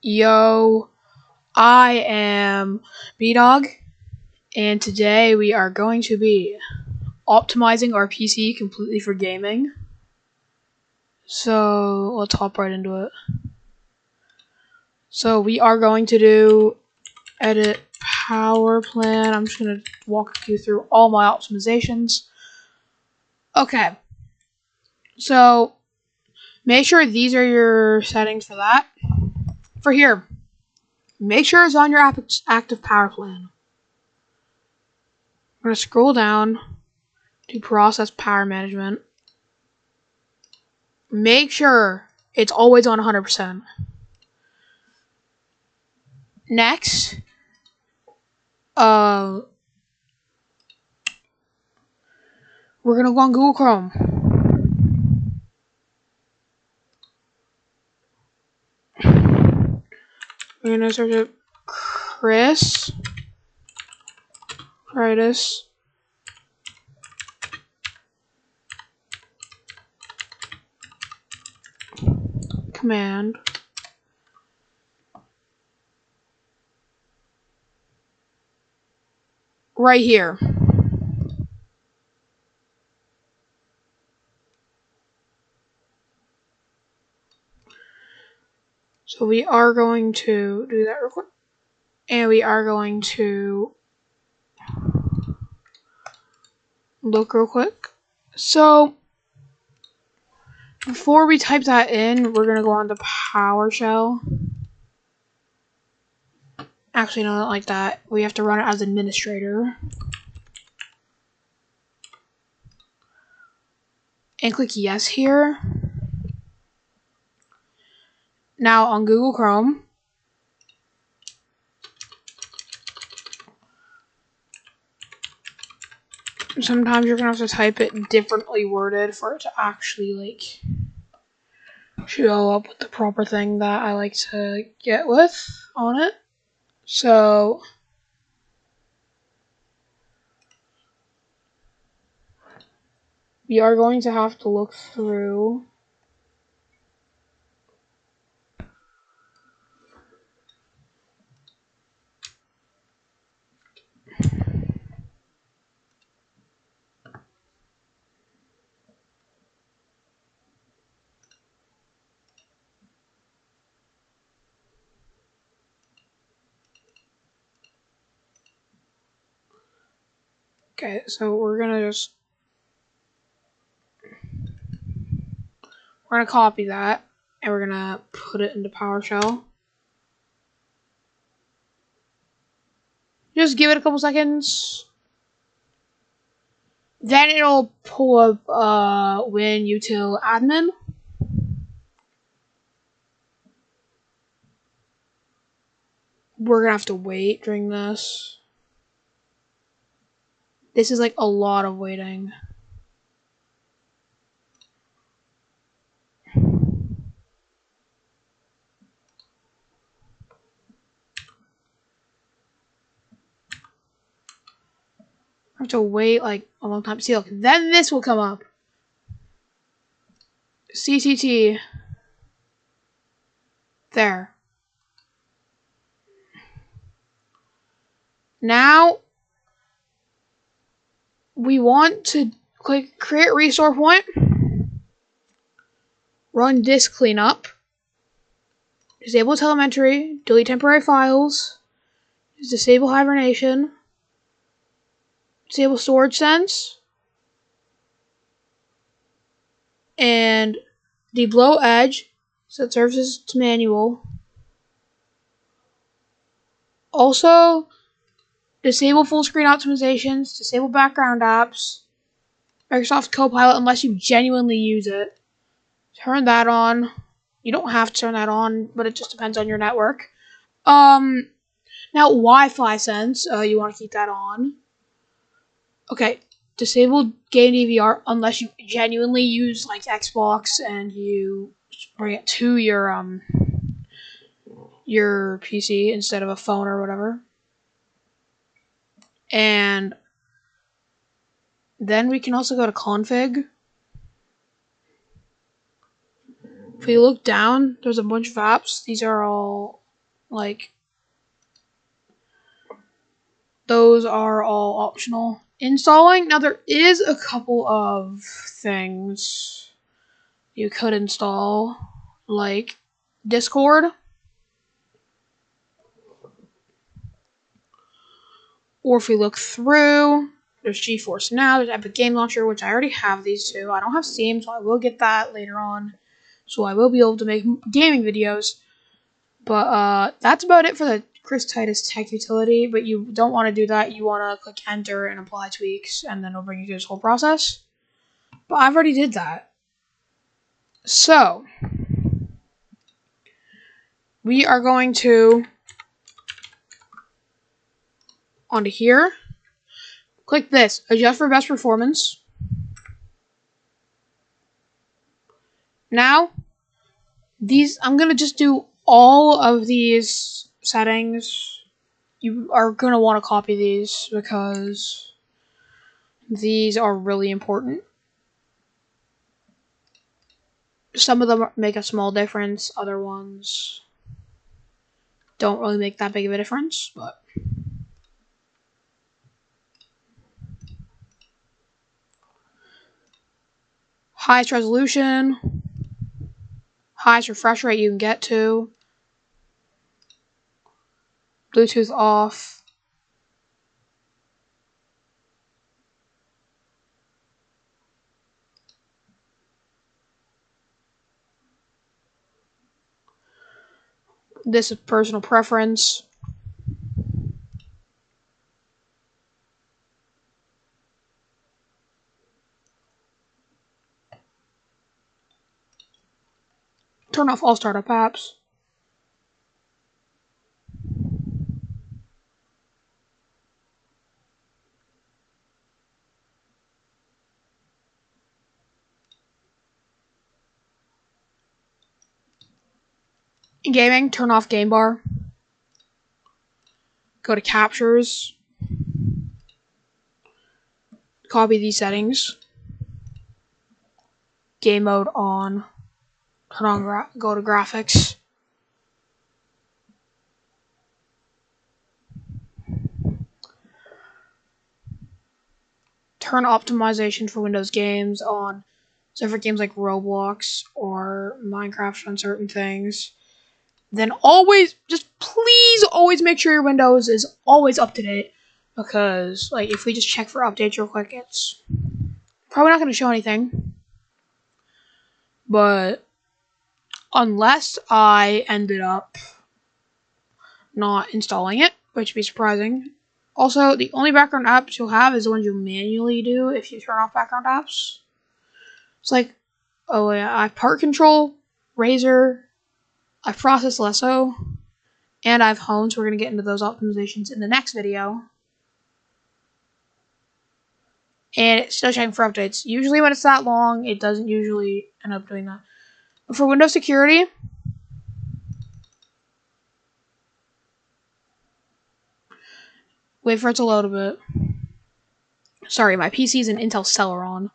Yo, I am B-Dawg, and today we are going to be optimizing our PC completely for gaming. So let's hop right into it. So we are going to do edit power plan. I'm just going to walk you through all my optimizations. Okay, so make sure these are your settings for that. For here, make sure it's on your active power plan. I'm going to scroll down to process power management. Make sure it's always on 100%. Next, we're gonna go on Google Chrome. We're gonna search up Chris Critis command. Right here. So we are going to do that real quick. And we are going to look real quick. So before we type that in, we're gonna go on to PowerShell. Actually, no, not like that. We have to run it as administrator. And click yes here. Now on Google Chrome, sometimes you're gonna have to type it differently worded for it to actually show up with the proper thing that I like to get with on it. So we are going to have to look through okay, so we're gonna copy that and we're gonna put it into PowerShell. Just give it a couple seconds. Then it'll pull up WinUtil admin. We're gonna have to wait during this. This is like a lot of waiting. I have to wait like a long time. See, look, then this will come up. CCT. There. Now, we want to click create restore point. Run disk cleanup. Disable telemetry. Delete temporary files. Disable hibernation. Disable storage sense. And deblow edge. Set services to manual. Also, disable full screen optimizations. Disable background apps. Microsoft Copilot unless you genuinely use it. Turn that on. You don't have to turn that on, but it just depends on your network. Now Wi-Fi sense, you want to keep that on. Okay, disable game DVR unless you genuinely use like Xbox and you bring it to your PC instead of a phone or whatever. And then we can also go to config. If we look down, there's a bunch of apps. These are all Like, those are all optional. Installing, now there is a couple of things you could install, like Discord. Or if we look through, there's GeForce Now, there's Epic Game Launcher, which I already have these two. I don't have Steam, so I will get that later on. So I will be able to make gaming videos. But that's about it for the Chris Titus Tech Utility. But you don't want to do that. You want to click Enter and apply tweaks, and then it'll bring you through this whole process. But I've already did that. So, we are going to onto here. Click this, adjust for best performance. Now, I'm going to just do all of these settings. You are going to want to copy these because these are really important. Some of them make a small difference, other ones don't really make that big of a difference, but highest resolution, highest refresh rate you can get to, Bluetooth off, this is personal preference. Turn off all startup apps. In gaming, turn off game bar. Go to captures. Copy these settings. Game mode on. Turn on go to graphics. Turn optimization for Windows games on. So for games like Roblox or Minecraft on certain things. Then please always make sure your Windows is always up to date. Because, like, if we just check for updates real quick, it's probably not going to show anything. But unless I ended up not installing it, which would be surprising. Also, the only background apps you'll have is the ones you manually do if you turn off background apps. It's like, oh yeah, I have Part Control, Razor, I have Process Lasso, and I have Hone, so we're going to get into those optimizations in the next video. And it's still checking for updates. Usually when it's that long, it doesn't usually end up doing that. But for Windows security, wait for it to load a bit. Sorry, my PC is an Intel Celeron.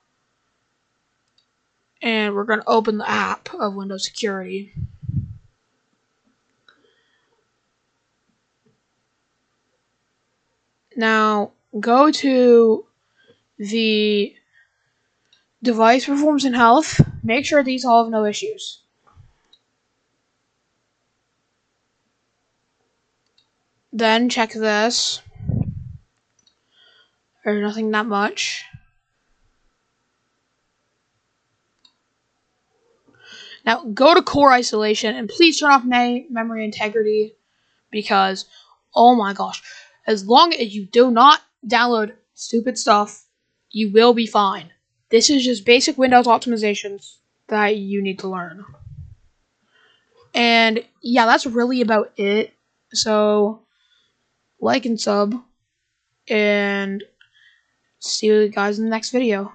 And we're going to open the app of Windows Security. Now, go to the device performance and health. Make sure these all have no issues. Then check this. There's nothing that much. Now, go to core isolation and please turn off memory integrity because, oh my gosh, as long as you do not download stupid stuff, you will be fine. This is just basic Windows optimizations that you need to learn. And yeah, that's really about it. So, like and sub, and see you guys in the next video.